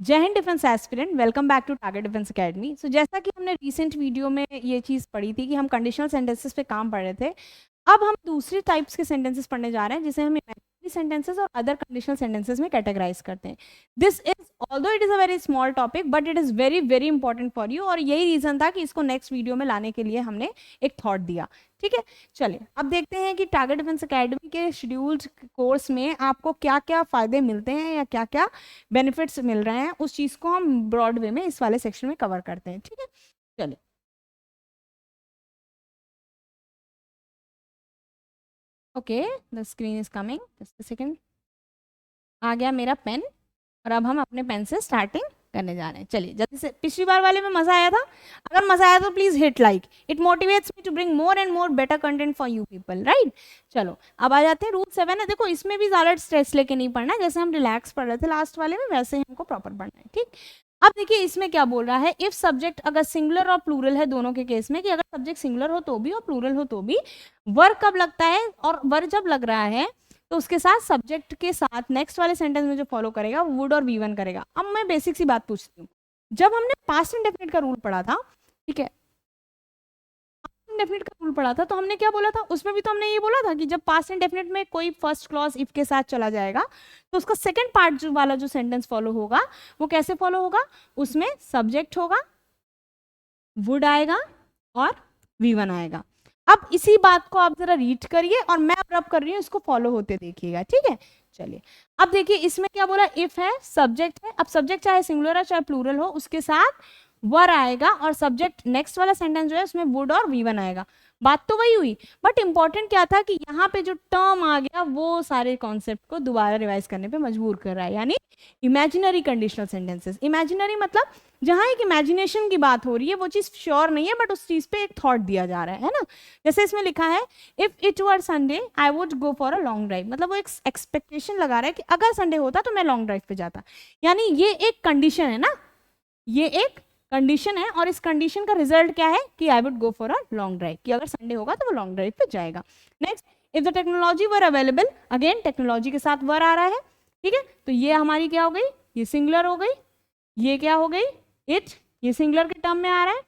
जय हिंद defence aspirant, welcome back to target defence academy. So जैसा कि हमने रिसेंट वीडियो में ये चीज़ पढ़ी थी कि हम कंडीशनल सेंटेंसेस पे काम पढ़ रहे थे, अब हम दूसरी टाइप्स के सेंटेंसेस पढ़ने जा रहे हैं जिसे हम इमेजिनरी सेंटेंसेस और अदर कंडीशनल सेंटेंसेस में कैटेगराइज करते हैं। This is although it is a very small topic but it is very very important for you, और यही रीज़न था कि इसको नेक्स्ट वीडियो में लाने के लिए हमने एक थॉट दिया। ठीक है, चलिए अब देखते हैं कि टारगेट डिफेंस एकेडमी के शेड्यूल्ड कोर्स में आपको क्या क्या फ़ायदे मिलते हैं या क्या क्या बेनिफिट्स मिल रहे हैं। उस चीज़ को हम ब्रॉड वे में इस वाले सेक्शन में कवर करते हैं। ठीक है, चलिए। Okay, the screen is coming, just a second. आ गया मेरा पेन और अब हम अपने पेन से स्टार्टिंग करने जा रहे हैं। चलिए, जल्दी से। पिछली बार वाले में मजा आया था? अगर मजा आया तो please hit like, it motivates me to bring more and more better content for you people, right. चलो अब आ जाते हैं रूल 7 है। देखो इसमें भी ज़्यादा स्ट्रेस लेके नहीं पढ़ना है, जैसे हम रिलैक्स पढ़ रहे थे लास्ट वाले में वैसे ही हमको प्रॉपर पढ़ना है। ठीक, अब देखिए इसमें क्या बोल रहा है, इफ सब्जेक्ट अगर सिंगुलर और प्लूरल है दोनों के केस में, कि अगर सब्जेक्ट सिंगुलर हो तो भी और प्लूरल हो तो भी वर्ब कब लगता है, और वर्ब जब लग रहा है तो उसके साथ सब्जेक्ट के साथ नेक्स्ट वाले सेंटेंस में जो फॉलो करेगा वो वुड और वी1 करेगा। अब मैं बेसिक सी बात पूछती हूँ, जब हमने पास्ट इंडेफिनिट का रूल पढ़ा था, ठीक है, इंडेफिनिट का रूल पढ़ा था तो हमने क्या बोला था, उसमें भी तो हमने ये बोला था कि जब पास्ट इंडेफिनिट में कोई फर्स्ट क्लॉज इफ के साथ चला जाएगा तो उसका सेकंड पार्ट जो वाला जो सेंटेंस फॉलो होगा वो कैसे फॉलो होगा, उसमें सब्जेक्ट होगा, वुड आएगा और वी1 आएगा। अब इसी बात को आप जरा रीड करिए और मैं रब कर रही हूँ, इसको फॉलो होते देखिएगा। ठीक है, चलिए अब देखिए इसमें क्या बोला, इफ है, सब्जेक्ट है। अब सब्जेक्ट चाहे सिंगुलर है चाहे प्लूरल हो उसके साथ वर आएगा और सब्जेक्ट नेक्स्ट वाला सेंटेंस जो है उसमें वुड और वी1 आएगा। बात तो वही हुई, बट इंपॉर्टेंट क्या था कि यहाँ पे जो टर्म आ गया वो सारे कॉन्सेप्ट को दोबारा रिवाइज करने पे मजबूर कर रहा है, यानी इमेजिनरी कंडीशनल सेंटेंसेस। इमेजिनरी मतलब जहाँ एक इमेजिनेशन की बात हो रही है, वो चीज़ श्योर नहीं है बट उस चीज़ पे एक थॉट दिया जा रहा है ना। जैसे इसमें लिखा है, if it were Sunday I would go for a long drive, मतलब वो एक एक्सपेक्टेशन लगा रहा है कि अगर संडे होता तो मैं लॉन्ग ड्राइव पे जाता। यानी ये एक कंडीशन है ना, ये एक कंडीशन है और इस कंडीशन का रिजल्ट क्या है कि I would go for a long drive, कि अगर संडे होगा तो वो लॉन्ग ड्राइव पे जाएगा। Next, if the technology were available, again technology के साथ वर आ रहा है। ठीक है, तो ये हमारी क्या हो गई, ये सिंगुलर हो गई, ये क्या हो गई, इट, ये सिंगुलर के टर्म में आ रहा है,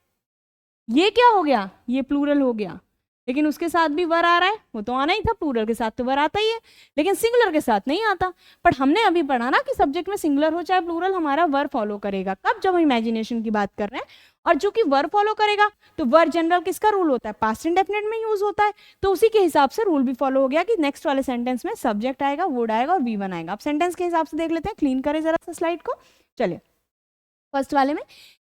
ये क्या हो गया, ये प्लूरल हो गया, लेकिन उसके साथ भी वर आ रहा है, वो तो आना ही था, प्लूरल के साथ तो वर आता ही है, लेकिन सिंगुलर के साथ नहीं आता। पर हमने अभी पढ़ा ना कि सब्जेक्ट में सिंगुलर हो चाहे प्लूरल हमारा वर फॉलो करेगा, कब, जब हम इमेजिनेशन की बात कर रहे हैं। और जो कि वर फॉलो करेगा तो वर जनरल किसका रूल होता है, पास्ट इंडेफिनिट में यूज होता है, तो उसी के हिसाब से रूल भी फॉलो हो गया कि नेक्स्ट वाले सेंटेंस में सब्जेक्ट आएगा, वुड आएगा और वी1 आएगा। अब सेंटेंस के हिसाब से देख लेते हैं, क्लीन करें जरा सा स्लाइड को। चलिए फर्स्ट वाले में,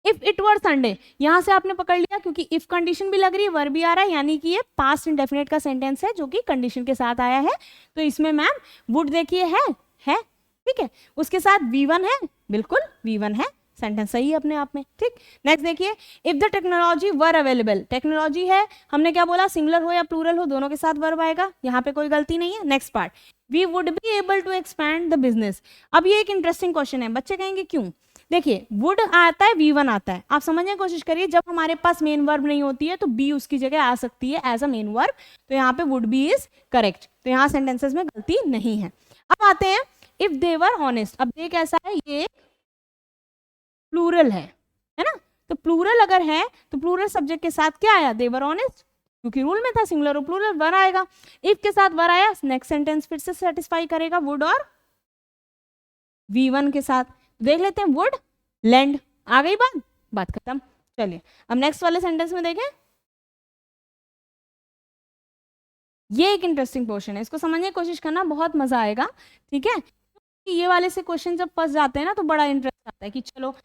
इफ इट वर संडे, यहां से आपने पकड़ लिया क्योंकि इफ कंडीशन भी लग रही है, वर भी आ रहा है, यानी कि ये पास्ट इंडेफिनिट का सेंटेंस है जो कि कंडीशन के साथ आया है। तो इसमें मैम वुड देखिए है, ठीक है, उसके साथ वी1 है, बिल्कुल वी1 है, सेंटेंस सही है अपने आप में। ठीक, नेक्स्ट देखिए, if the technology were available, technology है, हमने क्या बोला, सिंगुलर हो या प्लूरल हो दोनों के साथ वर्ब आएगा, यहाँ पे कोई गलती नहीं है। Next part, we would be able to expand the business. अब ये एक इंटरेस्टिंग क्वेश्चन है, बच्चे कहेंगे क्यों। देखिए वुड आता है, वी1 आता है, आप समझने की कोशिश करिए, जब हमारे पास मेन वर्ब नहीं होती है तो बी उसकी जगह आ सकती है एज अ मेन वर्ब, तो यहाँ पे वुड बी इज करेक्ट, तो यहाँ सेंटेंसेस में गलती नहीं है। अब आते हैं, इफ दे वर ऑनेस्ट, अब देख कैसा है, ये प्लूरल है ना, तो प्लूरल अगर है तो प्लूरल सब्जेक्ट के साथ क्या आया, दे वर ऑनेस्ट, क्योंकि रूल में था सिंगुलर और प्लूरल, वर आएगा। इफ के साथ वर आया, नेक्स्ट सेंटेंस फिर से सेटिस्फाई करेगा वुड और वी1 के साथ। देख लेते हैं, वुड लैंड, आ गई बात खत्म। चलिए अब नेक्स्ट वाले सेंटेंस में देखें, ये एक इंटरेस्टिंग पोर्शन है, इसको समझने की कोशिश करना, बहुत मजा आएगा। ठीक है, ये वाले से क्वेश्चन जब फंस जाते हैं ना तो बड़ा इंटरेस्ट आता है कि चलो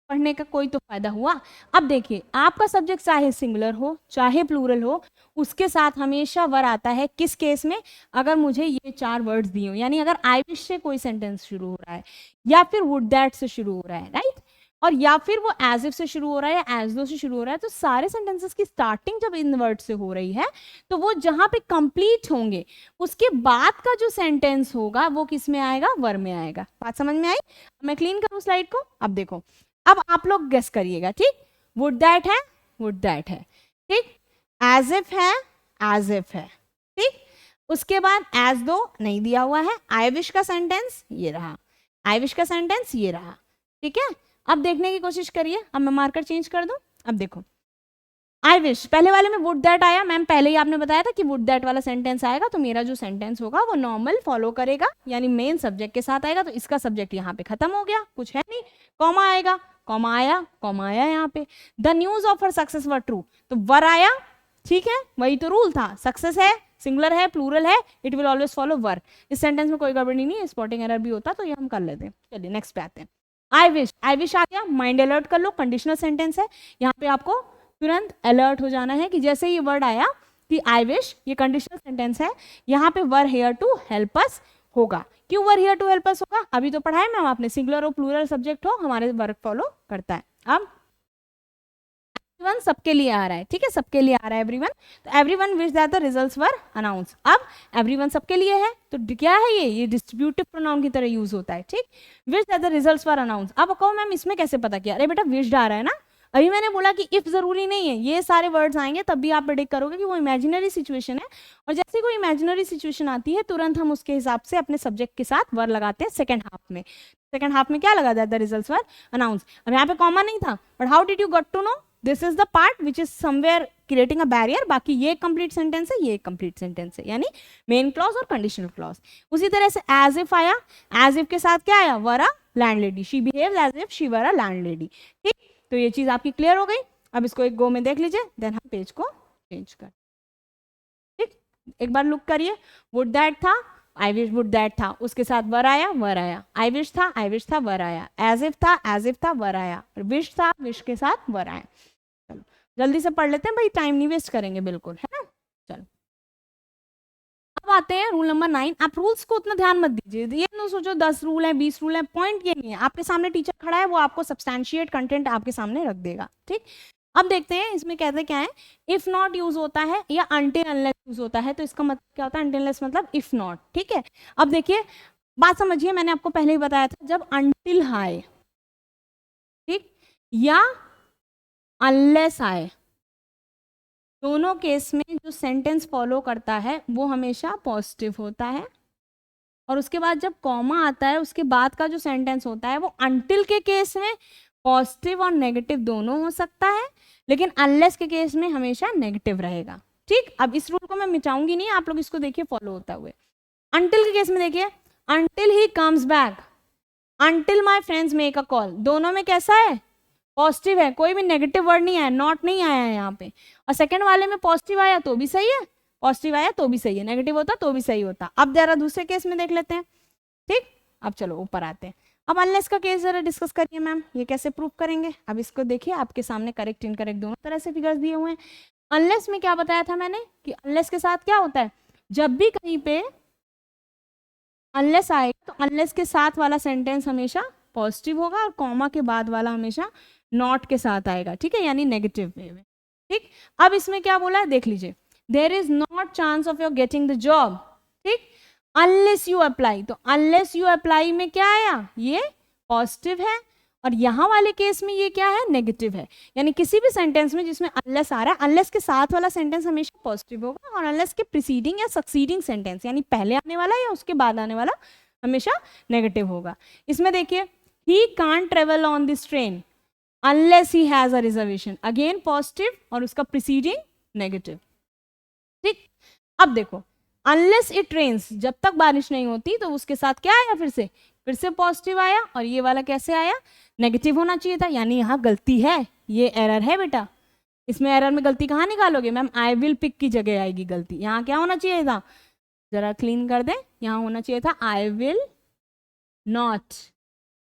पढ़ने का कोई तो फायदा हुआ। अब देखिए आपका सब्जेक्ट चाहे सिंगुलर हो चाहे प्लूरल हो, उसके साथ हमेशा वर आता है, किस केस में, अगर मुझे ये 4 वर्ड्स दिए हो, यानी अगर आई विश से कोई सेंटेंस शुरू हो रहा है, या फिर वुड दैट से शुरू हो रहा है, राइट, और या फिर वो एज इफ से शुरू हो रहा है या एज दो से शुरू हो रहा है, तो सारे सेंटेंसेस की स्टार्टिंग जब इन वर्ड से हो रही है तो वो जहां पे कंप्लीट होंगे उसके बाद का जो सेंटेंस होगा वो किस में आएगा, वर में आएगा। बात समझ में आई? मैं क्लीन करूं स्लाइड को, अब देखो, अब आप लोग गेस करिएगा। ठीक, वुड दैट है, वुड दैट है, ठीक, एज इफ है, एज इफ है, ठीक, उसके बाद एज दो नहीं दिया हुआ है, आई विश का सेंटेंस ये रहा, आई विश का सेंटेंस ये रहा, ठीक है, अब देखने की कोशिश करिए। अब मैं मार्कर चेंज कर दूं। अब देखो आई विश, पहले वाले में वुड दैट आया, मैम पहले ही आपने बताया था कि वुड दैट वाला सेंटेंस आएगा, तो मेरा जो सेंटेंस होगा वो नॉर्मल फॉलो करेगा, यानी मेन सब्जेक्ट के साथ आएगा। तो इसका सब्जेक्ट यहाँ पे खत्म हो गया, कुछ है नहीं, कॉमा आएगा, कॉमा आया यहाँ पे। The news of her success were true, तो वर आया, ठीक है, वही तो रूल था, सक्सेस है, सिंगुलर है, प्लूरल है, इट विल ऑलवेज फॉलो वर। इस सेंटेंस में कोई गड़बड़ी नहीं है, स्पॉटिंग एरर भी होता तो ये हम कर लेते हैं। चलिए नेक्स्ट पे आते हैं। आई विश आ गया, माइंड अलर्ट कर लो, कंडीशनल सेंटेंस है, यहाँ पे आपको तुरंत अलर्ट हो जाना है कि जैसे ये वर्ड आया कि आई विश, ये कंडीशनल सेंटेंस है, यहाँ पे वर हियर टू हेल्प अस होगा। क्यों वर हियर टू हेल्प अस होगा? अभी तो पढ़ा है मैम आपने, सिंगुलर और प्लूरल सब्जेक्ट हो हमारे वर्क फॉलो करता है। अब एवरीवन सबके लिए आ रहा है, ठीक है, सबके लिए आ रहा है एवरीवन, तो everyone wish that the results were announce. अब एवरीवन सबके लिए है तो क्या है ये डिस्ट्रीब्यूटिव प्रोनाउन की तरह यूज होता है, ठीक, wish that the results were announce. अब कहो मैम इसमें कैसे पता किया? अरे बेटा विश्ड आ रहा है ना, अभी मैंने बोला कि इफ जरूरी नहीं है, ये सारे वर्ड्स आएंगे तब भी आप प्रेडिक्ट करोगे कि वो इमेजिनरी सिचुएशन है, और जैसे कोई इमेजिनरी सिचुएशन आती है तुरंत हम उसके हिसाब से अपने सब्जेक्ट के साथ वर लगाते हैं सेकंड हाफ में। सेकंड हाफ में क्या लगा that the results were announce. अब यहाँ पे कॉमा नहीं था, but how did you got to know? This is the part which is somewhere creating a barrier. बाकी ये कंप्लीट सेंटेंस है, ये कंप्लीट सेंटेंस है, यानी मेन क्लॉज और कंडीशनल क्लॉज। उसी तरह से एज इफ आया, एज इफ के साथ क्या आया? Were a landlady, she behaves as if she were a landlady, ठीक। तो ये चीज आपकी क्लियर हो गई। अब इसको एक गो में देख लीजिए, देन हम पेज को चेंज कर, ठीक, एक बार लुक करिए। वुड दैट था, आई विश वुड दैट था, उसके साथ वर आया, आई विश था, वर आया, एज इफ था, वर आया, विश था, विश के साथ वर आया। चलो जल्दी से पढ़ लेते हैं भाई, टाइम नहीं वेस्ट करेंगे बिल्कुल, है ना। चलो अब आते हैं रूल नंबर 9। आप रूल्स को उतना ध्यान मत दीजिए, ये ना सोचो 10 रूल है 20 रूल है, पॉइंट ये नहीं है। आपके सामने टीचर खड़ा है, वो आपको सब्सटैंशिएट कंटेंट आपके सामने रख देगा, ठीक। अब देखते हैं इसमें कहते क्या है, इफ नॉट यूज होता है या अनटिल अनलेस यूज होता है, तो इसका मतलब क्या होता है? अनटिल अनलेस मतलब इफ नॉट, ठीक है। अब देखिए बात समझिए, मैंने आपको पहले ही बताया था, जब अनटिल आए, ठीक, या अनलेस आए, दोनों केस में जो सेंटेंस फॉलो करता है वो हमेशा पॉजिटिव होता है, और उसके बाद जब कॉमा आता है उसके बाद का जो सेंटेंस होता है वो अनटिल के केस में पॉजिटिव और नेगेटिव दोनों हो सकता है, लेकिन अनलेस के केस में हमेशा नेगेटिव रहेगा, ठीक। अब इस रूल को मैं मिटाऊंगी नहीं, आप लोग इसको देखिए फॉलो होता हुए। अनटिल के केस में देखिए, until he comes back, until my friends make a call, दोनों में कैसा है? पॉजिटिव है, कोई भी नेगेटिव वर्ड नहीं आया, नॉट नहीं आया है यहाँ पे। और सेकंड वाले में पॉजिटिव आया तो भी सही है, पॉजिटिव आया तो भी सही है, नेगेटिव होता तो भी सही होता। अब जरा दूसरे केस में देख लेते हैं, ठीक। अब चलो ऊपर आते हैं। अब अनलेस का केस जरा डिस्कस करिए मैम, ये कैसे प्रूव करेंगे? अब इसको देखिए, आपके सामने करेक्ट इनकरेक्ट दोनों तरह से फिगर्स दिए हुए हैं। अनलेस में क्या बताया था मैंने कि अनलेस के साथ क्या होता है? जब भी कहीं पे अनलेस आएगा तो अनलेस के साथ वाला सेंटेंस हमेशा पॉजिटिव होगा, और कॉमा के बाद वाला हमेशा नॉट के साथ आएगा, ठीक है, यानी नेगेटिव वे में, ठीक। अब इसमें क्या बोला है देख लीजिए, there is not chance of your getting the job, ठीक, अनलेस यू अप्लाई। तो अनलेस यू अप्लाई में क्या आया? ये पॉजिटिव है, और यहाँ वाले केस में ये क्या है? नेगेटिव है। यानी किसी भी सेंटेंस में जिसमें अनलेस आ रहा है, अनलेस के साथ वाला सेंटेंस हमेशा पॉजिटिव होगा, और अनलेस के प्रीसीडिंग या सक्सीडिंग सेंटेंस यानी पहले आने वाला या उसके बाद आने वाला हमेशा नेगेटिव होगा। इसमें देखिए, he can't travel on this train unless he has a reservation, again positive और उसका प्रीसीडिंग नेगेटिव, ठीक। अब देखो, अनलेस इट रेन्स, जब तक बारिश नहीं होती, तो उसके साथ क्या आया? फिर से पॉजिटिव आया, और ये वाला कैसे आया? नेगेटिव होना चाहिए था, यानी यहाँ गलती है, ये एरर है बेटा। इसमें एरर में गलती कहाँ निकालोगे मैम? आई विल पिक की जगह आएगी गलती। यहाँ क्या होना चाहिए था? जरा क्लीन कर दें, यहाँ होना चाहिए था आई विल नॉट,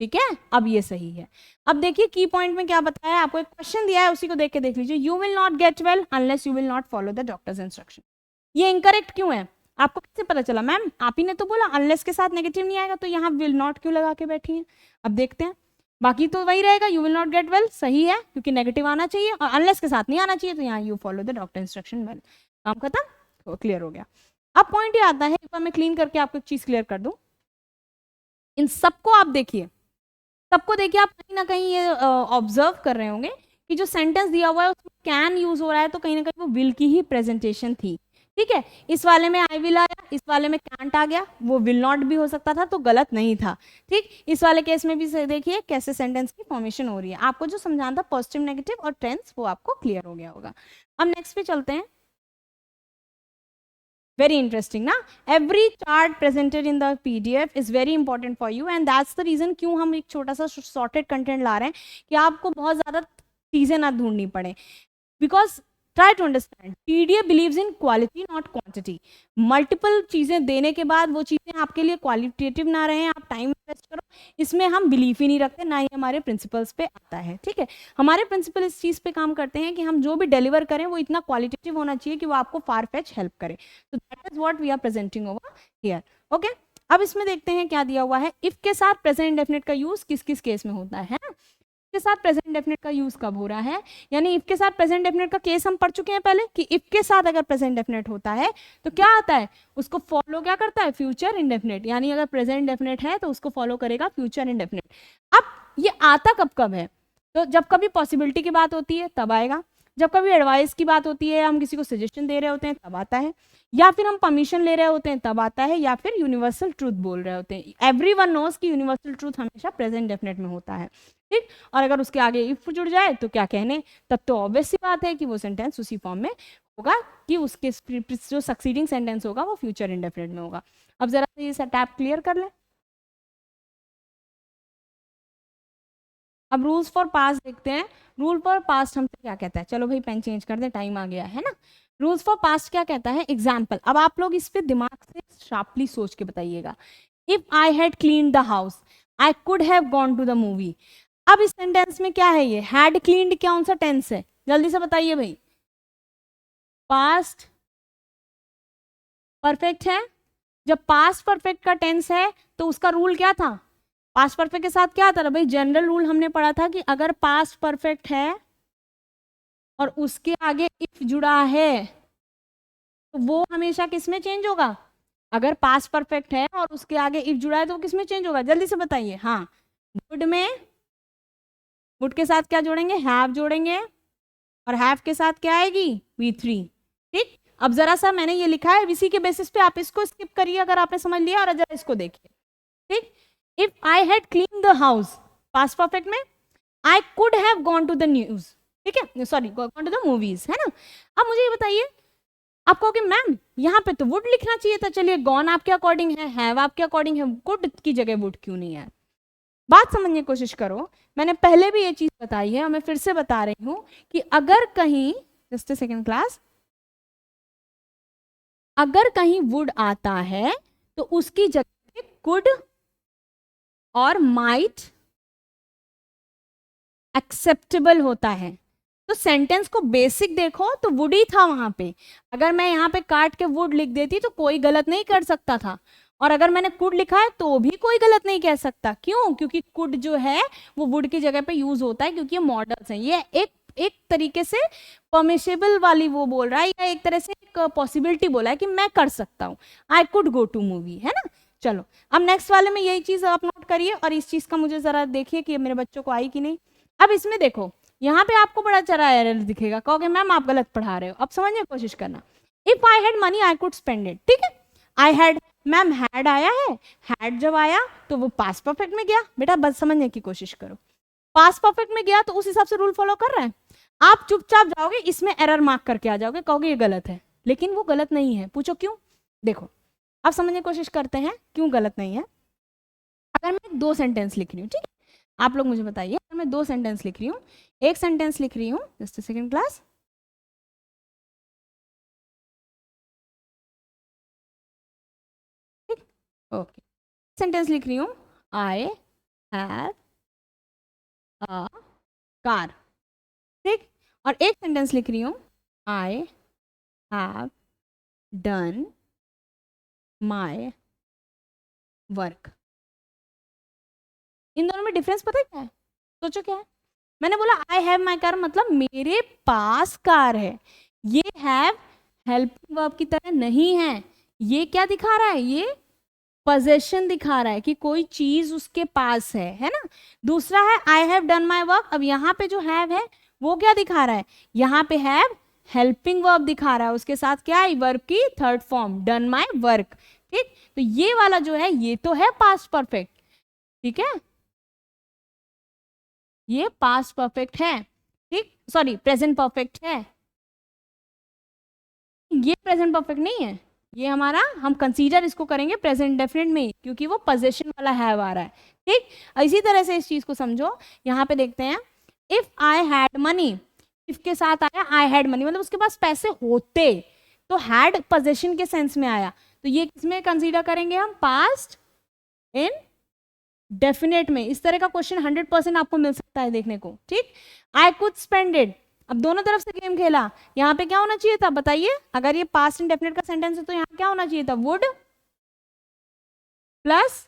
ठीक है। अब ये सही है। अब देखिए की पॉइंट में क्या बताया है, आपको एक क्वेश्चन दिया है, उसी को देख के देख लीजिए। You will not get well unless you will not follow the doctors instruction. ये इनकरेक्ट क्यों है? आपको कैसे पता चला? मैम आप ही ने तो बोला अनलेस के साथ नेगेटिव नहीं आएगा, तो यहाँ विल नॉट क्यों लगा के बैठी है? अब देखते हैं, बाकी तो वही रहेगा, you will not get well सही है क्योंकि नेगेटिव आना चाहिए, और अनलेस के साथ नहीं आना चाहिए, तो यहाँ you follow the doctor instruction well. काम खत्म, तो क्लियर हो गया। अब पॉइंट ये आता है, एक बार मैं क्लीन करके आपको एक चीज क्लियर कर दूं। इन सबको आप देखिए, सबको देखिए, आप कहीं ना कहीं ये ऑब्जर्व कर रहे होंगे कि जो सेंटेंस दिया हुआ है उसमें कैन यूज हो रहा है, तो कहीं ना कहीं वो विल की ही प्रेजेंटेशन थी, ठीक है। इस वाले में आई विल आया, इस वाले में can't आ गया, वो will not भी हो सकता था, तो गलत नहीं था। ठीक, इस वाले केस में भी देखिए कैसे सेंटेंस की फॉर्मेशन हो रही है। आपको जो समझाना था पॉजिटिव, नेगेटिव और टेंस, वो आपको क्लियर हो गया होगा। अब नेक्स्ट पे चलते हैं। Very interesting ना, every chart presented in the PDF is very important for you and that's the reason क्यों हम एक छोटा सा sorted content ला रहे हैं कि आपको बहुत ज़्यादा चीज़ें ना ढूंढनी पड़े। Because try to understand, PDF believes in quality not quantity. Multiple चीज़ें देने के बाद वो चीज़ें आपके लिए क्वालिटेटिव ना रहे, आप टाइम इन्वेस्ट करो, इसमें हम बिलीव ही नहीं रखते, ना ही हमारे प्रिंसिपल्स पे आता है। ठीक है, हमारे प्रिंसिपल इस चीज़ पे काम करते हैं कि हम जो भी डिलीवर करें वो इतना क्वालिटेटिव होना चाहिए कि वो आपको फार फेच हेल्प करे। तो that is what we are presenting over here. Okay, अब इसमें देखते हैं क्या दिया हुआ है। इफ के साथ प्रेजेंट इंडेफिनिट का यूज किस किस केस में होता है ना, के साथ प्रेजेंट इंडेफिनिट का यूज कब हो रहा है, यानी इफ के साथ प्रेजेंट इंडेफिनिट का केस हम पढ़ चुके हैं पहले कि इफ के साथ अगर प्रेजेंट इंडेफिनिट होता है तो क्या आता है, उसको फॉलो क्या करता है, फ्यूचर इंडेफिनिट। यानी अगर प्रेजेंट इंडेफिनिट है तो उसको फॉलो करेगा फ्यूचर इंडेफिनिट। अब ये आता कब कब है, तो जब कभी पॉसिबिलिटी की बात होती है तब आएगा, जब कभी एडवाइस की बात होती है, हम किसी को सजेशन दे रहे होते हैं तब आता है, या फिर हम परमिशन ले रहे होते हैं तब आता है, या फिर यूनिवर्सल ट्रूथ बोल रहे होते हैं। एवरीवन नोज कि यूनिवर्सल ट्रूथ हमेशा प्रेजेंट डेफिनेट में होता है। ठीक, और अगर उसके आगे इफ जुड़ जाए तो क्या कहने, तब तो ऑब्वियस सी बात है कि वो सेंटेंस उसी फॉर्म में होगा कि उसके जो सक्सीडिंग सेंटेंस होगा वो फ्यूचर इंडेफिनेट में होगा। अब जरा ये टैप क्लियर कर लें। अब रूल्स फॉर पास्ट देखते हैं। रूल फॉर पास्ट हमसे क्या कहता है, चलो भाई पेन चेंज कर दे, टाइम आ गया है ना। रूल्स फॉर पास्ट क्या कहता है, एग्जाम्पल। अब आप लोग इस पे दिमाग से शार्पली सोच के बताइएगा। If I had clean the house I could have gone to the movie. अब इस सेंटेंस में क्या है, ये हैड क्लीन्ड कौन सा टेंस है, जल्दी से बताइए भाई। पास्ट परफेक्ट है। जब पास्ट परफेक्ट का टेंस है तो उसका रूल क्या था, पास्ट परफेक्ट के साथ क्या आता था भाई, जनरल रूल हमने पढ़ा था कि अगर पास्ट परफेक्ट है और उसके आगे इफ जुड़ा है तो वो हमेशा किस में चेंज होगा, अगर पास्ट परफेक्ट है और उसके आगे इफ जुड़ा है तो वो किस में चेंज होगा, जल्दी से बताइए। हाँ, वुड में, वुड के साथ क्या जोड़ेंगे, हैव जोड़ेंगे, और हैव के साथ क्या आएगी, V3। ठीक, अब जरा सा मैंने ये लिखा है, इसी के बेसिस पे आप इसको स्किप करिए अगर आपने समझ लिया, और जरा इसको देखिए। ठीक, if I had clean the house, past perfect में I could have gone to the news, ठीक है, sorry gone to the movies, है ना। अब मुझे ये बताइए, आप कहोगे मैम यहाँ पे तो वुड लिखना चाहिए था, चलिए गॉन आपके अकॉर्डिंग है, हैव आपके अकॉर्डिंग है, गुड की जगह वुड क्यों नहीं है। बात समझने की कोशिश करो, मैंने पहले भी ये चीज बताई है और मैं फिर से बता रही हूं कि अगर कहीं, जस्ट सेकेंड क्लास, अगर कहीं वुड आता है तो उसकी जगह कुड और माइट एक्सेप्टेबल होता है। तो सेंटेंस को बेसिक देखो तो वुड ही था वहां पे। अगर मैं यहाँ पे काट के वुड लिख देती तो कोई गलत नहीं कर सकता था, और अगर मैंने कुड लिखा है तो भी कोई गलत नहीं कह सकता। क्यों, क्योंकि कुड जो है वो वुड की जगह पे यूज होता है, क्योंकि ये मॉडल्स हैं। ये एक तरीके से परमिशेबल वाली वो बोल रहा है, या एक तरह से एक पॉसिबिलिटी बोला है कि मैं कर सकता हूँ, I could go to movie, है ना। चलो अब नेक्स्ट वाले में यही चीज आप नोट करिए, और इस चीज का मुझे जरा देखिए कि मेरे बच्चों को आई कि नहीं। अब इसमें देखो, यहाँ पे आपको बड़ा चरा एरर दिखेगा, कहोगे मैम आप गलत पढ़ा रहे हो। अब समझने की कोशिश करना, if I had money I could spend it, ठीक है। आई हैड, मैम हैड आया है, हैड जब आया तो वो पास्ट परफेक्ट में गया। बेटा बस समझने की कोशिश करो, पास्ट परफेक्ट में गया तो उस हिसाब से रूल फॉलो कर रहा है। आप चुपचाप जाओगे, इसमें एरर मार्क करके आ जाओगे, कहोगे ये गलत है, लेकिन वो गलत नहीं है। पूछो क्यों, देखो अब समझने की कोशिश करते हैं क्यों गलत नहीं है। अगर मैं 2 सेंटेंस लिख रही हूँ, ठीक है, आप लोग मुझे बताइए, अगर मैं 2 सेंटेंस लिख रही हूँ, एक सेंटेंस लिख रही हूँ, जस्ट सेकेंड क्लास, ठीक, ओके, सेंटेंस लिख रही हूँ, आई हैव अ कार, ठीक, और एक सेंटेंस लिख रही हूँ, I have done my work. इन दोनों में डिफरेंस पता है क्या है, सोचो क्या है। मैंने बोला आई हैव माई कार, मतलब मेरे पास कार है। ये हैव हेल्पिंग वर्ब की तरह नहीं है, ये क्या दिखा रहा है, ये पोजेशन दिखा रहा है कि कोई चीज उसके पास है ना। दूसरा है आई हैव डन माई वर्क, अब यहाँ पे जो हैव है वो क्या दिखा रहा है, यहाँ पे हैव हेल्पिंग वर्ब दिखा रहा है, उसके साथ क्या है, वर्ब की third form, done my work. ठीक, तो ये वाला जो है ये तो है पास्ट परफेक्ट, ठीक है, ये पास्ट परफेक्ट है, ठीक, सॉरी प्रेजेंट परफेक्ट है, ये प्रेजेंट परफेक्ट नहीं है, ये हमारा हम कंसीडर इसको करेंगे प्रेजेंट डेफिनेट में ही, क्योंकि वो पोजेशन वाला हैव आ रहा है। ठीक, इसी तरह से इस चीज को समझो, यहाँ पे देखते हैं, if I had money, if के साथ आया आई हैड मनी, मतलब उसके पास पैसे होते, तो हैड पोजेशन के सेंस में आया, तो ये किसमें कंसीडर करेंगे हम, पास्ट इन डेफिनेट में। इस तरह का क्वेश्चन 100% आपको मिल सकता है देखने को। ठीक, आई कुड स्पेंड इट, अब दोनों तरफ से गेम खेला, यहाँ पे क्या होना चाहिए था बताइए, अगर ये पास्ट इंडेफिनिट का सेंटेंस है तो यहाँ क्या होना चाहिए था, वुड प्लस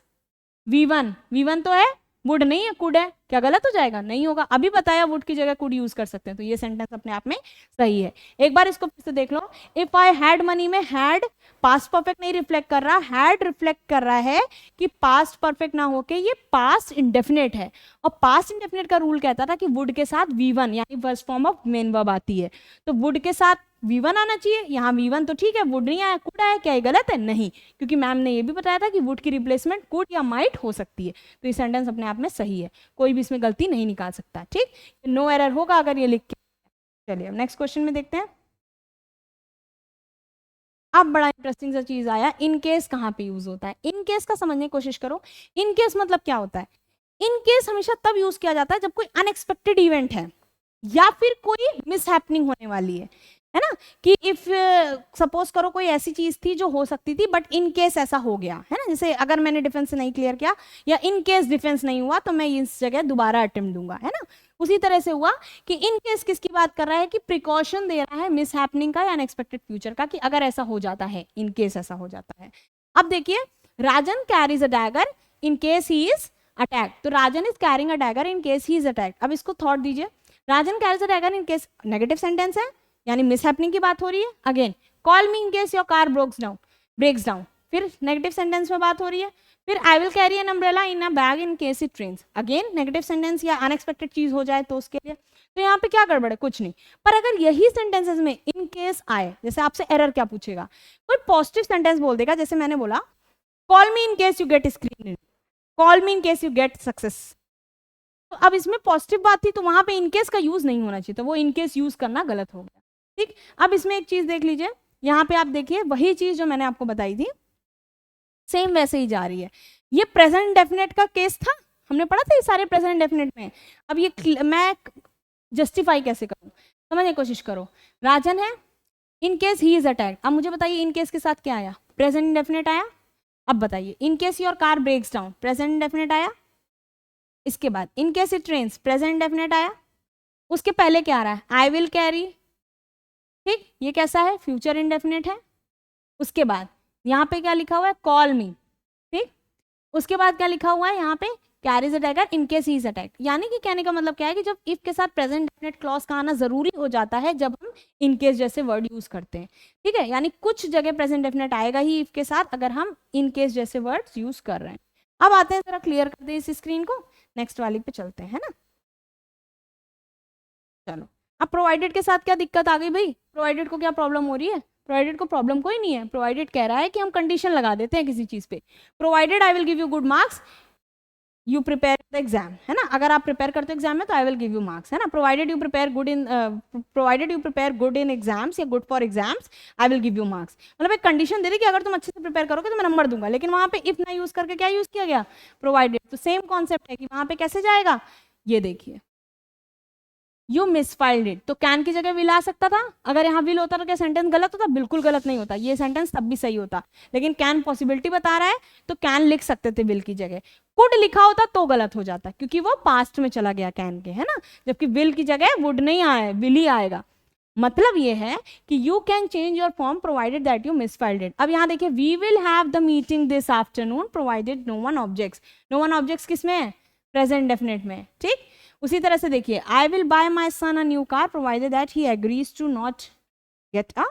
V1, V1 तो है, वुड नहीं है, कुड है, क्या गलत हो जाएगा, नहीं होगा, अभी बताया वुड की जगह कुड यूज कर सकते हैं, तो ये सेंटेंस अपने आप में सही है। एक बार इसको फिर से देख लो, इफ आई हैड मनी में हैड पास्ट परफेक्ट नहीं रिफ्लेक्ट कर रहा, हैड रिफ्लेक्ट कर रहा है कि पास्ट परफेक्ट ना होके ये पास्ट इंडेफिनिट है, और पास्ट इंडेफिनिट का रूल कहता था कि वुड के साथ V1 यानी first form of main verb आती है, तो वुड के साथ V1 आना चाहिए, यहाँ V1 तो ठीक है, वुड नहीं आया, कुड आया, क्या ये गलत है, नहीं, क्योंकि मैम ने ये भी बताया था कि वुड की रिप्लेसमेंट कुड या माइट हो सकती है, तो ये सेंटेंस अपने आप में सही है, कोई भी इसमें गलती नहीं निकाल सकता। ठीक, नो एरर होगा अगर ये लिख के। चलिए अब नेक्स्ट क्वेश्चन में देखते हैं। अब बड़ा इंटरेस्टिंग सा चीज आया, इन केस कहाँ पे यूज होता है, इन केस का समझने की कोशिश करो। इन केस मतलब क्या होता है, इन केस हमेशा तब यूज किया जाता है जब कोई अनएक्सपेक्टेड इवेंट है या फिर कोई मिस हैपनिंग होने वाली है ना, कि इफ सपोज करो कोई ऐसी चीज थी जो हो सकती थी बट इन केस ऐसा हो गया है ना, जैसे अगर मैंने डिफेंस नहीं क्लियर किया या इन केस डिफेंस नहीं हुआ तो मैं इस जगह दोबारा अटेम्प्ट दूंगा, है ना, उसी तरह से हुआ कि इन केस किसकी बात कर रहा है, कि प्रिकॉशन दे रहा है मिस हैपनिंग का या अनएक्सपेक्टेड फ्यूचर का, कि अगर ऐसा हो जाता है, इन केस ऐसा हो जाता है। अब देखिए, Rajan carries a dagger in case he is attack, तो Rajan is carrying a dagger in case he is attack. अब इसको थॉट दीजिए, Rajan carries a dagger in case, negative sentence है यानी मिस हैपनिंग की बात हो रही है, again call me in case your car breaks down, फिर नेगेटिव सेंटेंस में बात हो रही है, फिर I will carry an umbrella in a bag in case it rains, again negative sentence या अनएक्सपेक्टेड चीज हो जाए तो उसके लिए, तो यहाँ पे क्या गड़बड़ है, कुछ नहीं। पर अगर यही सेंटेंसेस में इन केस आए, जैसे आपसे एरर क्या पूछेगा, कोई पॉजिटिव सेंटेंस बोल देगा, जैसे मैंने बोला call me in case you get screen, call me in case you get success, तो अब इसमें पॉजिटिव बात थी तो वहां पे इनकेस का यूज नहीं होना चाहिए, तो वो इनकेस यूज करना गलत हो गया। ठीक, अब इसमें एक चीज देख लीजिए, यहाँ पे आप देखिए वही चीज जो मैंने आपको बताई थी सेम वैसे ही जा रही है, ये प्रेजेंट डेफिनेट का केस था, हमने पढ़ा था ये सारे प्रेजेंट डेफिनेट में। अब ये मैं जस्टिफाई कैसे करूं, समझने की कोशिश करो, राजन है इन केस ही इज अटैक्ड, अब मुझे बताइए इन केस के साथ क्या आया, प्रेजेंट डेफिनेट आया, अब बताइए in case your car breaks down, present definite आया, इसके बाद in case it rains, present definite आया, उसके पहले क्या आ रहा है, आई विल कैरी, ठीक, ये कैसा है, फ्यूचर इंडेफिनेट है, उसके बाद यहाँ पे क्या लिखा हुआ है, कॉल मी, ठीक, उसके बाद क्या लिखा हुआ है यहाँ पे, carries a dagger in case he is attack, यानी कि कहने का मतलब क्या है कि जब इफ के साथ प्रेजेंट डेफिनेट क्लॉज का आना जरूरी हो जाता है जब हम इन केस जैसे वर्ड यूज करते हैं, ठीक है, यानी कुछ जगह प्रेजेंट डेफिनेट आएगा ही इफ के साथ अगर हम इन केस जैसे वर्ड्स यूज कर रहे हैं। अब आते हैं, जरा क्लियर कर दे इस स्क्रीन को, नेक्स्ट वाली पे चलते हैं, है ना। चलो, अब प्रोवाइडेड के साथ क्या दिक्कत आ गई भाई, प्रोवाइडेड को क्या प्रॉब्लम हो रही है, प्रोवाइडेड को प्रॉब्लम कोई नहीं है, प्रोवाइडेड कह रहा है कि हम कंडीशन लगा देते हैं किसी चीज पे, provided I will give you good marks you prepare the exam, है ना, अगर आप प्रिपेयर करते हो एग्जाम में तो I will give you marks, है ना, provided you prepare good in exams या good for exams I will give you marks, मतलब एक कंडीशन दे दी कि अगर तुम अच्छे से प्रिपेयर करोगे तो मैं नंबर दूंगा, लेकिन वहां पे इफ ना यूज करके क्या यूज किया गया, प्रोवाइडेड, तो सेम कॉन्सेप्ट है कि वहां पे कैसे जाएगा, ये देखिए यू मिसफाइल्ड इट, तो कैन की जगह विल आ सकता था, अगर यहाँ विल होता तो क्या सेंटेंस गलत होता, बिल्कुल गलत नहीं होता, ये सेंटेंस तब भी सही होता, लेकिन कैन पॉसिबिलिटी बता रहा है तो कैन लिख सकते थे विल की जगह, कुड लिखा होता तो गलत हो जाता क्योंकि वो पास्ट में चला गया कैन के, है ना, जबकि विल की जगह वुड नहीं आया, विल ही आएगा, मतलब ये है कि you can change your form provided that you misfiled it. अब यहाँ देखिए we will have the meeting this afternoon provided no one objects, no one objects किसमें है, प्रेजेंट डेफिनेट में, ठीक, उसी तरह से देखिए I will buy my son a new car provided that he agrees to not get a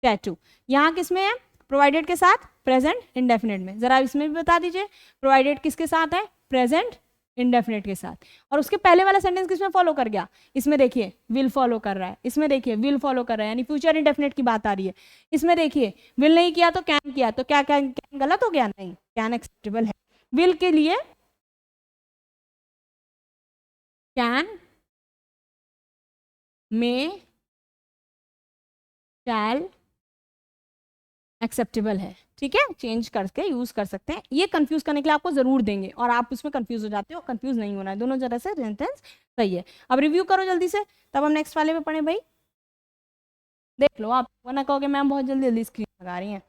tattoo, यहाँ किसमें है, प्रोवाइडेड के साथ प्रेजेंट इंडेफिनेट में, जरा इसमें भी बता दीजिए प्रोवाइडेड किसके साथ है, प्रेजेंट इंडेफिनेट के साथ। और उसके पहले वाला सेंटेंस किसमें फॉलो कर गया, इसमें देखिए विल फॉलो कर रहा है, इसमें देखिए विल फॉलो कर रहा है, यानी फ्यूचर इंडेफिनेट की बात आ रही है। इसमें देखिए विल नहीं किया तो कैन किया, तो क्या कैन गलत हो गया, नहीं, कैन एक्सेप्टेबल है। विल के लिए कैन, मे, शैल एक्सेप्टेबल है, ठीक है, चेंज करके यूज कर सकते हैं। ये कंफ्यूज करने के लिए आपको जरूर देंगे और आप उसमें कंफ्यूज हो जाते हो, कंफ्यूज नहीं होना है, दोनों तरह से सेंटेंस सही है। अब रिव्यू करो जल्दी से, तब हम नेक्स्ट वाले पे पढ़े भाई, देख लो आप, वरना कहोगे मैम बहुत जल्दी जल्दी स्क्रीन लगा रही हैं।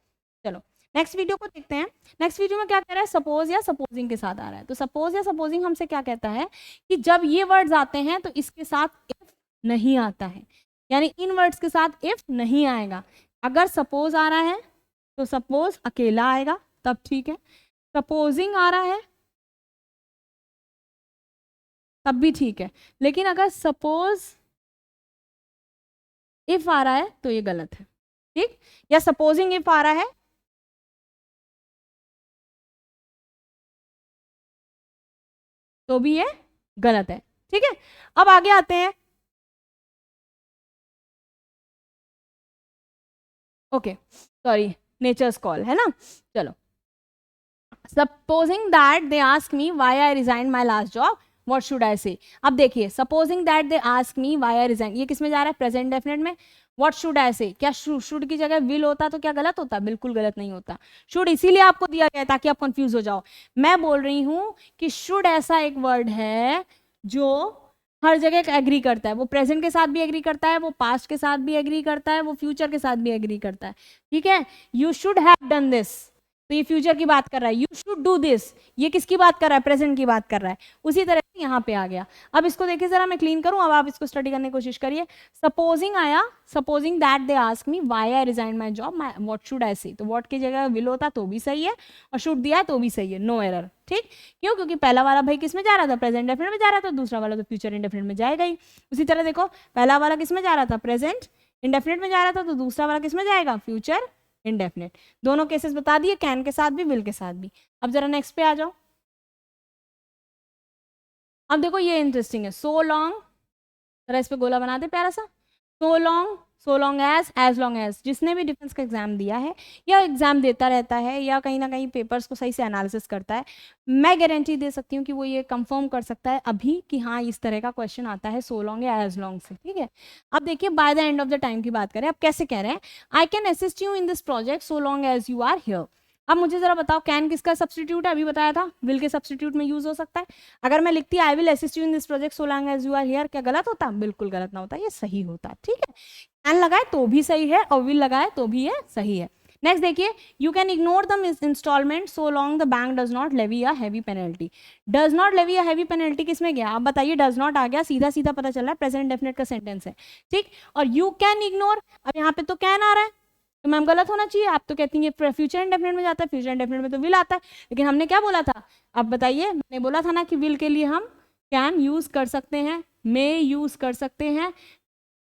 चलो नेक्स्ट वीडियो को देखते हैं। नेक्स्ट वीडियो में क्या कह रहा है, सपोज या सपोजिंग के साथ आ रहा है। तो सपोज या सपोजिंग हमसे क्या कहता है कि जब ये वर्ड्स आते हैं तो इसके साथ इफ नहीं आता है, यानी इन वर्ड्स के साथ इफ नहीं आएगा। अगर सपोज आ रहा है तो सपोज अकेला आएगा तब ठीक है, सपोजिंग आ रहा है तब भी ठीक है, लेकिन अगर सपोज इफ आ रहा है तो ये गलत है, ठीक, या सपोजिंग इफ आ रहा है तो भी ये गलत है, ठीक है। अब आगे आते हैं, ओके सॉरी, नेचर्स कॉल है ना। चलो, supposing that they ask me why I resign my last job, what should I से। अब देखिए supposing that they ask me why I resign, ये किसमें जा रहा है, प्रेजेंट डेफिनेट में। व्हाट शुड आई से, क्या शुड की जगह विल होता तो क्या गलत होता, बिल्कुल गलत नहीं होता। शुड इसीलिए आपको दिया गया है ताकि आप कंफ्यूज हो जाओ। मैं बोल रही हूं कि शुड ऐसा एक वर्ड है जो हर जगह एग्री करता है, वो प्रेजेंट के साथ भी एग्री करता है, वो पास्ट के साथ भी एग्री करता है, वो फ्यूचर के साथ भी एग्री करता है, ठीक है। You should have done this, तो ये फ्यूचर की बात कर रहा है। यू शुड डू दिस, ये किसकी बात कर रहा है, प्रेजेंट की बात कर रहा है। उसी तरह से यहाँ पे आ गया। अब इसको देखिए जरा, मैं क्लीन करूं, अब आप इसको स्टडी करने की कोशिश करिए। सपोजिंग आया, supposing that they ask me why I resign my job, what should I से, तो व्हाट की जगह विल होता तो भी सही है और शुड दिया तो भी सही है, नो एरर, ठीक। क्यों, क्योंकि पहला वाला भाई किस में जा रहा था, प्रेजेंट डेफिनेट में जा रहा था, दूसरा वाला तो फ्यूचर इंडेफिनेट में जाएगा ही। उसी तरह देखो, पहला वाला किस में जा रहा था, प्रेजेंट इंडेफिनेट में जा रहा था, तो दूसरा वाला किस में जाएगा, फ्यूचर इंडेफिनेट। दोनों केसेस बता दिए, कैन के साथ भी विल के साथ भी। अब जरा नेक्स्ट पे आ जाओ। अब देखो ये इंटरेस्टिंग है, सो लॉन्ग, जरा इस पे गोला बना दे प्यारा सा। So long as long as, जिसने भी डिफेंस का एग्जाम दिया है या एग्जाम देता रहता है या कहीं ना कहीं पेपर्स को सही से एनालिसिस करता है, मैं गारंटी दे सकती हूँ कि वो ये कंफर्म कर सकता है अभी कि हाँ इस तरह का क्वेश्चन आता है सो लॉन्ग या एज लॉन्ग से, ठीक है। अब देखिए by the end of the time की बात करें, अब कैसे कह रहे हैं, I can assist you in this project so long as you are here. अब मुझे जरा बताओ, कैन किसका सब्सटीट्यूट है, अभी बताया था, विल के सब्सटीट्यूट में यूज हो सकता है। अगर मैं लिखती I will assist you in this project so long as you are here, क्या गलत होता, बिल्कुल गलत ना होता, ये सही होता, ठीक है। कैन लगाए तो भी सही है और विल लगाए तो भी ये सही है। नेक्स्ट देखिए, you can ignore the instalment so long the bank does not levy a heavy penalty. Does not levy a heavy penalty किसमें गया, आप बताइए, डज नॉट आ गया, सीधा सीधा पता चल रहा है प्रेजेंट डेफिनेट का सेंटेंस है, ठीक। और यू कैन इग्नोर, अब यहाँ पे तो कैन आ रहा है तो मैम गलत होना चाहिए, आप तो कहती हैं फ्यूचर इंडेफिनेट में जाता है, फ्यूचर इंडेफिनेट में तो विल आता है, लेकिन हमने क्या बोला था, अब बताइए, मैंने बोला था ना कि विल के लिए हम कैन यूज कर सकते हैं, मे यूज कर सकते हैं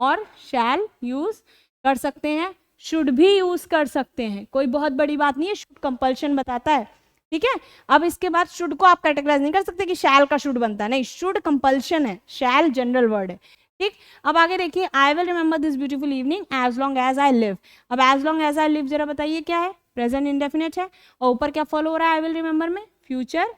और शैल यूज कर सकते हैं, शुड भी यूज कर सकते हैं, कोई बहुत बड़ी बात नहीं है, शुड कंपल्शन बताता है, ठीक है। अब इसके बाद शुड को आप कैटेगराइज नहीं कर सकते कि शैल का शुड बनता है, नहीं, शुड कंपल्शन है, शैल जनरल वर्ड है, ठीक। अब आगे देखिए, I will remember this beautiful evening as long as I live. अब as long as I live जरा बताइए क्या है, प्रेजेंट इंडेफिनेट है और ऊपर क्या फॉलो हो रहा है आई विल रिमेंबर में, फ्यूचर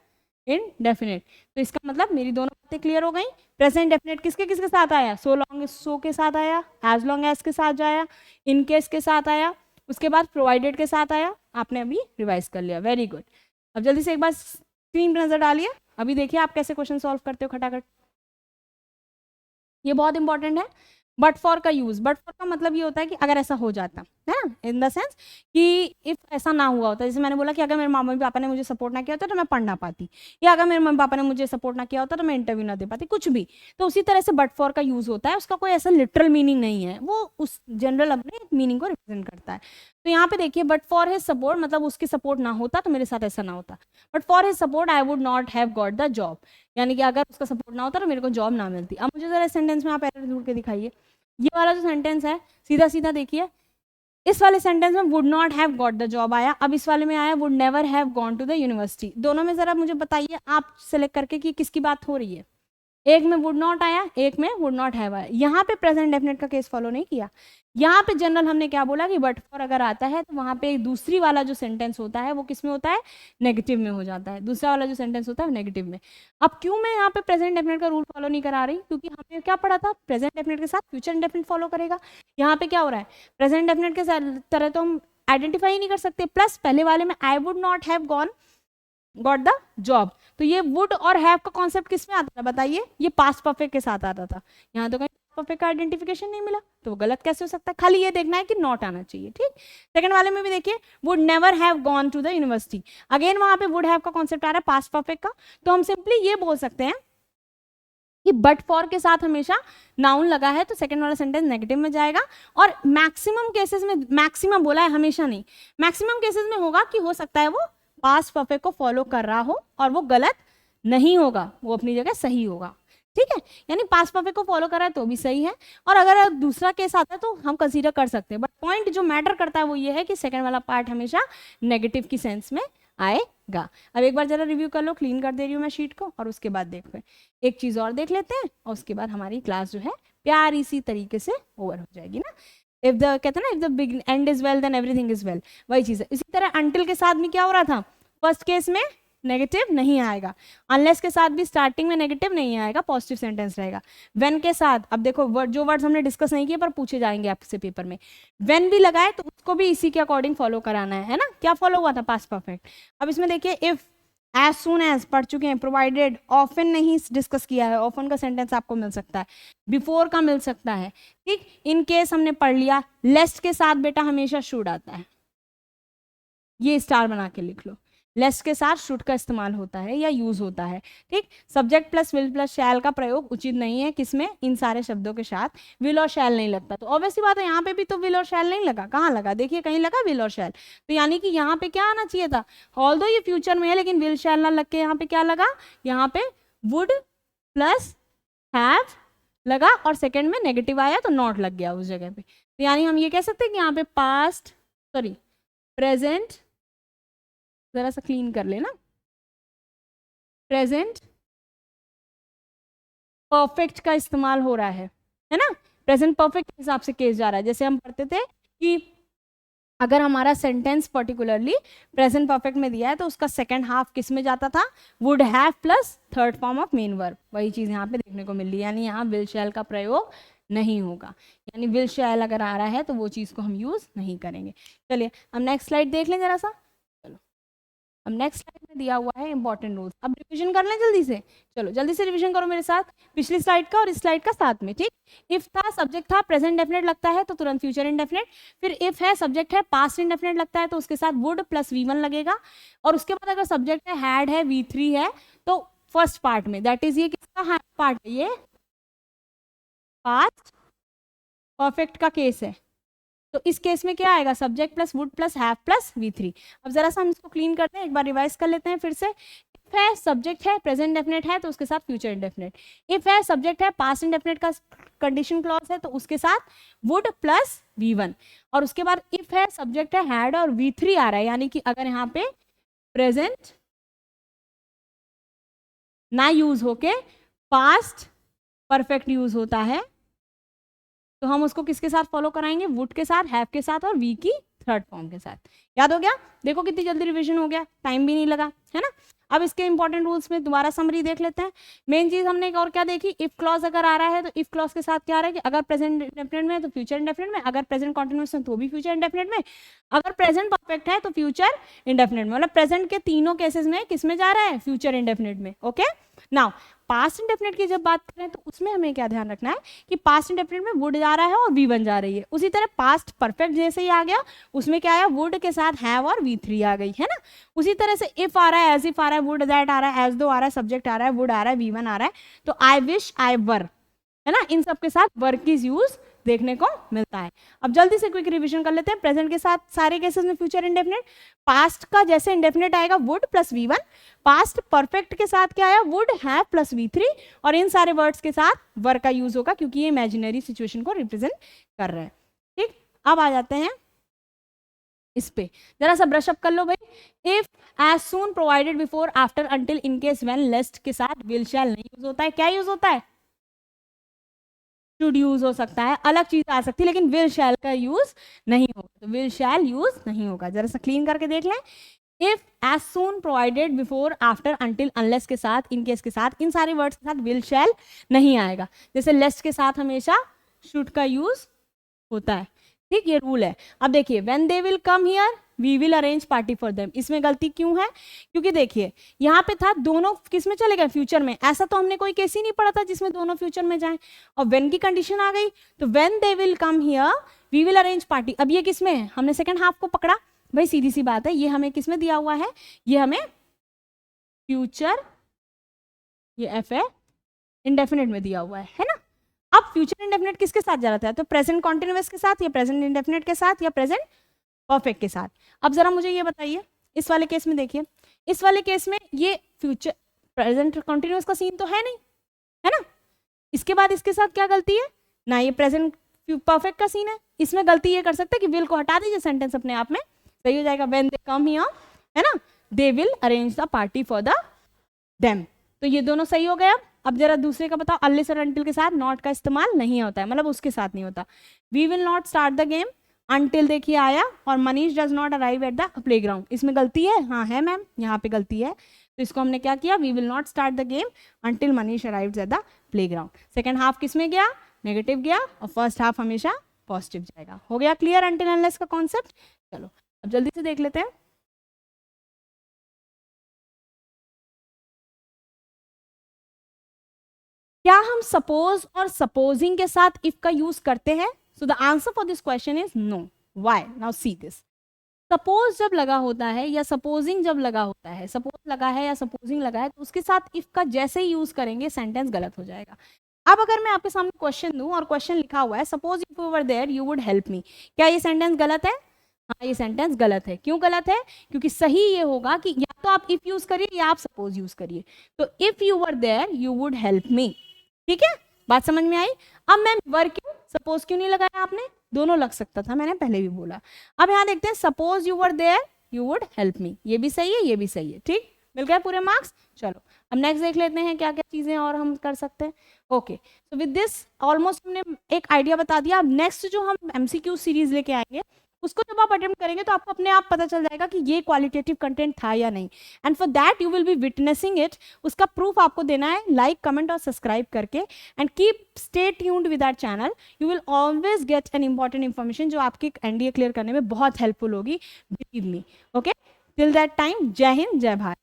इनडेफिनेट। तो इसका मतलब मेरी दोनों बातें क्लियर हो गई। प्रेजेंट डेफिनेट किसके किसके साथ आया, सो लॉन्ग सो के साथ आया, एज लॉन्ग एज के साथ आया, इन केस के साथ आया, उसके बाद प्रोवाइडेड के साथ आया। आपने अभी रिवाइज कर लिया, वेरी गुड। अब जल्दी से एक बार स्क्रीन पर नजर डालिए, अभी देखिए आप कैसे क्वेश्चन सॉल्व करते हो खटाखट। ये बहुत इंपॉर्टेंट है, बट फॉर का यूज। बट फॉर का मतलब ये होता है कि अगर ऐसा हो जाता है ना, इन द सेंस कि इफ ऐसा ना हुआ होता, जैसे मैंने बोला कि अगर मेरे मम्मी पापा ने मुझे सपोर्ट ना किया होता तो मैं पढ़ ना पाती, या अगर मेरे मम्मी पापा ने मुझे सपोर्ट ना किया होता तो मैं इंटरव्यू ना दे पाती, कुछ भी। तो उसी तरह से बट फॉर का यूज होता है, उसका कोई ऐसा लिटरल मीनिंग नहीं है, वो उस जनरल अपने मीनिंग को रिप्रेजेंट करता है। तो यहाँ पे देखिए, बट फॉर हिज सपोर्ट मतलब उसकी सपोर्ट ना होता तो मेरे साथ ऐसा ना होता। But for his support I would not have got the job, यानी कि अगर उसका सपोर्ट ना होता तो मेरे को जॉब ना मिलती। अब मुझे जरा सेंटेंस में आप एरर ढूंढ के दिखाइए। ये वाला जो सेंटेंस है सीधा सीधा देखिए, इस वाले सेंटेंस में would not have got the job आया, अब इस वाले में आया would never have gone to the university. दोनों में जरा मुझे बताइए आप सेलेक्ट करके कि किसकी बात हो रही है। एक में वुड नॉट आया, एक में वुड नॉट हैव आया। यहाँ पे प्रेजेंट डेफिनेट का केस फॉलो नहीं किया। यहाँ पे जनरल हमने क्या बोला कि बट फॉर अगर आता है तो वहाँ पे दूसरी वाला जो सेंटेंस होता है वो किस में होता है, नेगेटिव में हो जाता है। दूसरा वाला जो सेंटेंस होता है नेगेटिव में। अब क्यों मैं यहाँ पे प्रेजेंट डेफिनेट का रूल फॉलो नहीं करा रही, क्योंकि हमने क्या पढ़ा था, प्रेजेंट डेफिनेट के साथ फ्यूचर इंडेफिनिट फॉलो करेगा। यहाँ पे क्या हो रहा है, प्रेजेंट डेफिनेट के तरह तो हम आइडेंटिफाई नहीं कर सकते, प्लस पहले वाले में I would not have gone got the job, तो ये वुड और हैव का कॉन्सेप्ट किस में आता था बताइए, ये पास्ट परफेक्ट के साथ आता था। यहाँ तो कहीं परफेक्ट का आइडेंटिफिकेशन नहीं मिला, तो वो गलत कैसे हो सकता है। खाली ये देखना है कि नॉट आना चाहिए। ठीक, सेकंड वाले में भी देखिए would never have gone to the university, again वहां पे वुड हैव का कॉन्सेप्ट आ रहा है पास्ट परफेक्ट का। तो हम सिंपली ये बोल सकते हैं कि बट फॉर के साथ हमेशा नाउन लगा है तो सेकंड वाला सेंटेंस नेगेटिव में जाएगा। और मैक्सिमम केसेस में, मैक्सिमम बोला है हमेशा नहीं, मैक्सिमम केसेस में होगा कि हो सकता है वो पास्ट परफेक्ट को फॉलो कर रहा हो और वो गलत नहीं होगा, वो अपनी जगह सही होगा। ठीक है, यानी पास्ट परफेक्ट को फॉलो कर रहा है तो भी सही है, और अगर दूसरा केस आता है तो हम कंसीडर कर सकते हैं। बट पॉइंट जो मैटर करता है वो ये है कि सेकंड वाला पार्ट हमेशा नेगेटिव की सेंस में आएगा। अब एक बार जरा रिव्यू कर लो, क्लीन कर दे रही हूँ मैं शीट को, और उसके बाद देखो एक चीज और देख लेते हैं और उसके बाद हमारी क्लास जो है प्यारी सी तरीके से ओवर हो जाएगी ना। इफ द कहते हैं ना, if the big end is well then everything is well, वही चीज है। इसी तरह अंटिल के साथ भी क्या हो रहा था, फर्स्ट केस में नेगेटिव नहीं आएगा, अनलेस के साथ भी स्टार्टिंग में नेगेटिव नहीं आएगा, पॉजिटिव सेंटेंस रहेगा। व्हेन के साथ, अब देखो वर्ड, जो वर्ड्स हमने डिस्कस नहीं किए पर पूछे जाएंगे आपसे पेपर में, व्हेन भी लगाए तो उसको भी इसी के अकॉर्डिंग फॉलो कराना है ना। क्या फॉलो हुआ था, पास्ट परफेक्ट। अब इसमें देखिए इफ, एज सून एज पढ़ चुके हैं, प्रोवाइडेड, ऑफन नहीं डिस्कस किया है, ऑफन का सेंटेंस आपको मिल सकता है, बिफोर का मिल सकता है। ठीक, इन केस हमने पढ़ लिया। लेस्ट के साथ बेटा हमेशा शुड आता है, ये स्टार बना के लिख लो। लेस्ट के साथ शुड का इस्तेमाल होता है या यूज होता है। ठीक, सब्जेक्ट प्लस विल प्लस शैल का प्रयोग उचित नहीं है किसमें, इन सारे शब्दों के साथ विल और शैल नहीं लगता। तो ऑब्वियसली बात है यहाँ पे भी तो विल और शैल नहीं लगा, कहाँ लगा, देखिए कहीं लगा विल और शैल। तो यानी कि यहाँ पे क्या आना चाहिए था, ऑल्दो ये फ्यूचर में है लेकिन विल शैल ना लग के यहाँ पे क्या लगा, यहाँ पे वुड प्लस हैव लगा, और सेकेंड में नेगेटिव आया तो नॉट लग गया उस जगह पे। तो यानी हम ये कह सकते हैं कि यहाँ पे पास्ट, सॉरी प्रेजेंट, जरा सा क्लीन कर लेना, प्रेजेंट परफेक्ट का इस्तेमाल हो रहा है ना। प्रेजेंट परफेक्ट के हिसाब से केस जा रहा है। जैसे हम पढ़ते थे कि अगर हमारा सेंटेंस पर्टिकुलरली प्रेजेंट परफेक्ट में दिया है तो उसका सेकंड हाफ किस में जाता था, would have plus third form of main verb. वही चीज यहाँ पे देखने को मिल रही है, यानी यहाँ विल शैल का प्रयोग नहीं होगा, यानी विल शैल अगर आ रहा है तो वो चीज को हम यूज नहीं करेंगे। चलिए अब नेक्स्ट स्लाइड देख लें जरा सा। अब नेक्स्ट स्लाइड में दिया हुआ है इंपॉर्टेंट रूल्स। अब रिवीजन कर लें जल्दी से, चलो जल्दी से रिवीजन करो मेरे साथ, पिछली स्लाइड का और इस स्लाइड का साथ में। ठीक, इफ था, सब्जेक्ट था, प्रेजेंट डेफिनेट लगता है तो तुरंत फ्यूचर इंडेफिनेट। फिर इफ है, सब्जेक्ट है, पास्ट इंडेफिनेट लगता है तो उसके साथ वुड प्लस V1 लगेगा। और उसके बाद अगर सब्जेक्ट है, हैड है, V3 है, तो फर्स्ट पार्ट में, दैट इज ये किसका पार्ट है, ये पास्ट परफेक्ट का केस है। तो इस केस में क्या आएगा, subject plus would plus have plus V3। अब जरा सा हम इसको क्लीन करते हैं, एक बार रिवाइज कर लेते हैं फिर से। इफ है, सब्जेक्ट है, प्रेजेंट डेफिनेट है तो उसके साथ फ्यूचर इंडेफिनेट। इफ है, सब्जेक्ट है, पास्ट इंडेफिनेट का कंडीशन क्लॉज है तो उसके साथ वुड प्लस V1। और उसके बाद इफ है, सब्जेक्ट है, हैड और V3 आ रहा है, यानी कि अगर यहाँ पे प्रेजेंट ना यूज होके पास्ट परफेक्ट यूज होता है तो हम उसको किसके साथ फॉलो कराएंगे, वुड के साथ, हैव के साथ और वी की थर्ड फॉर्म के साथ। याद हो गया, देखो कितनी जल्दी रिवीजन हो गया, टाइम भी नहीं लगा, है ना। अब इसके इंपॉर्टेंट रूल्स में दोबारा समरी देख लेते हैं। मेन चीज हमने एक और क्या देखी, इफ क्लॉज अगर आ रहा है तो इफ क्लॉज के साथ क्या आ रहा है कि अगर प्रेजेंट इंडेफिनिट में है तो फ्यूचर इंडेफिनिट में, अगर प्रेजेंट कॉन्टिन्यूअस है तो भी फ्यूचर इंडेफिनिट में, अगर प्रेजेंट परफेक्ट है तो फ्यूचर इंडेफिनिट में। मतलब प्रेजेंट के तीनों केसेस में किस में जा रहा है, फ्यूचर इंडेफिनिट में। ओके, नाउ पास्ट इंडेफिनिट की जब बात करें तो उसमें हमें क्या ध्यान रखना है कि पास्ट इंडेफिनिट में वुड जा रहा है और V1 जा रही है। उसी तरह पास्ट परफेक्ट जैसे ही आ गया उसमें क्या आया, वुड के साथ हैव और V3 आ गई, है ना। उसी तरह से इफ आ रहा है, एज इफ आ रहा है, वुड दैट आ रहा है, एज दो आ रहा है, सब्जेक्ट आ रहा है, वुड आ रहा है, V1 आ रहा है, तो आई विश, आई वर, है ना, इन सब के साथ वर्क इज यूज देखने को मिलता है। अब जल्दी से क्विक रिवीजन कर लेते हैं। प्रेजेंट के साथ सारे केसेस में फ्यूचर इंडेफिनिट, पास्ट का जैसे इंडेफिनिट आएगा would plus V1, past perfect के साथ क्या आया, वुड हैव प्लस V3, और इन सारे वर्ड्स के साथ वर्क का यूज होगा क्योंकि ये इमेजिनरी सिचुएशन को रिप्रेजेंट कर रहे हैं। ठीक, अब आ जाते हैं इस पे जरा सा ब्रश अप कर लो भाई। If, as soon, provided, before, after, until, in case, when, lest के साथ विल शैल नहीं यूज होता है। क्या यूज होता है? शुड यूज हो सकता है, अलग चीज आ सकती है, लेकिन विल शैल का यूज नहीं होगा। तो विल शैल यूज नहीं होगा। जरा सा क्लीन करके देख लें। If, as soon, provided, before, after, until, unless के साथ, इन केस के साथ, इन सारे वर्ड्स के साथ विल शैल नहीं आएगा। जैसे लेस्ट के साथ हमेशा शुड का यूज होता है। ठीक, ये रूल है। अब देखिए, when they will come here we will arrange party for them. इसमें गलती क्यों है? क्योंकि देखिए यहाँ पे था दोनों किस में चले गए? फ्यूचर में। ऐसा तो हमने कोई केस ही नहीं पढ़ा था जिसमें दोनों फ्यूचर में जाएं। और व्हेन की कंडीशन आ गई, तो when they will come here we will arrange party. अब ये किस में है? हमने सेकंड हाफ को पकड़ा भाई, सीधी सी बात है। ये हमें किस में दिया हुआ है? ये हमें फ्यूचर, ये एफ है, इंडेफिनिट में दिया हुआ है ना। अब फ्यूचर इंडेफिनिट किसके साथ जा रहा था? तो प्रेजेंट कॉन्टिन्यूअस के साथ, या प्रेजेंट इंडेफिनिट के साथ, या प्रेजेंट परफेक्ट के साथ। अब जरा मुझे ये बताइए, इस वाले केस में देखिए, इस वाले केस में ये फ्यूचर प्रेजेंट कॉन्टिन्यूअस का सीन तो है नहीं, है ना। इसके बाद इसके साथ क्या गलती है ना? ये प्रेजेंट परफेक्ट का सीन है। इसमें गलती ये कर सकते हैं कि विल को हटा दीजिए, सेंटेंस अपने आप में सही हो जाएगा। व्हेन दे कम हियर, है ना, they will arrange the party for the them. तो ये दोनों सही हो गया। अब जरा दूसरे का बताओ। अनलेस और अनटिल के साथ नॉट का इस्तेमाल नहीं होता है, मतलब उसके साथ नहीं होता। We will not start the game, until देखिए आया, और Manish does not arrive at the playground. इसमें गलती है? हाँ है मैम, यहाँ पे गलती है। तो इसको हमने क्या किया? We will not start the game until Manish arrives at the playground. Second half किस में गया? नेगेटिव गया, और फर्स्ट हाफ हमेशा पॉजिटिव जाएगा। हो गया क्लियर अनटिल अनलेस का कॉन्सेप्ट? चलो अब जल्दी से देख लेते हैं। क्या हम सपोज और सपोजिंग के साथ इफ का यूज करते हैं? So the answer for this question is no. Why? Now see this. Suppose जब लगा होता है या सपोजिंग जब लगा होता है, सपोज लगा है या सपोजिंग लगा है, तो उसके साथ इफ का जैसे ही यूज करेंगे सेंटेंस गलत हो जाएगा। अब अगर मैं आपके सामने क्वेश्चन दूं और क्वेश्चन लिखा हुआ है suppose if you were there you would help me, क्या ये सेंटेंस गलत है? हाँ, ये सेंटेंस गलत है। क्यों गलत है? क्योंकि सही ये होगा कि या तो आप इफ यूज करिए या आप सपोज यूज करिए। तो if you were there you would help me. ठीक है, बात समझ में आई? अब मैम वर क्यों, सपोज क्यों नहीं लगाया आपने? दोनों लग सकता था, मैंने पहले भी बोला। अब यहाँ देखते हैं, suppose you were there you would help me, ये भी सही है, ये भी सही है। ठीक, मिल गए पूरे मार्क्स। चलो अब नेक्स्ट देख लेते हैं क्या क्या चीजें और हम कर सकते हैं। ओके, तो विद दिस ऑलमोस्ट हमने एक आइडिया बता दिया। अब नेक्स्ट जो हम एमसीक्यू सीरीज लेके आएंगे, उसको जब आप अटेम्प्ट करेंगे तो आपको अपने आप पता चल जाएगा कि ये क्वालिटेटिव कंटेंट था या नहीं। And for that you will be witnessing it. उसका प्रूफ आपको देना है लाइक, कमेंट और सब्सक्राइब करके। And keep stay tuned with our channel. You will always get an important information जो आपके एनडीए क्लियर करने में बहुत हेल्पफुल होगी, believe me. Okay, till that time, जय हिंद, जय भारत।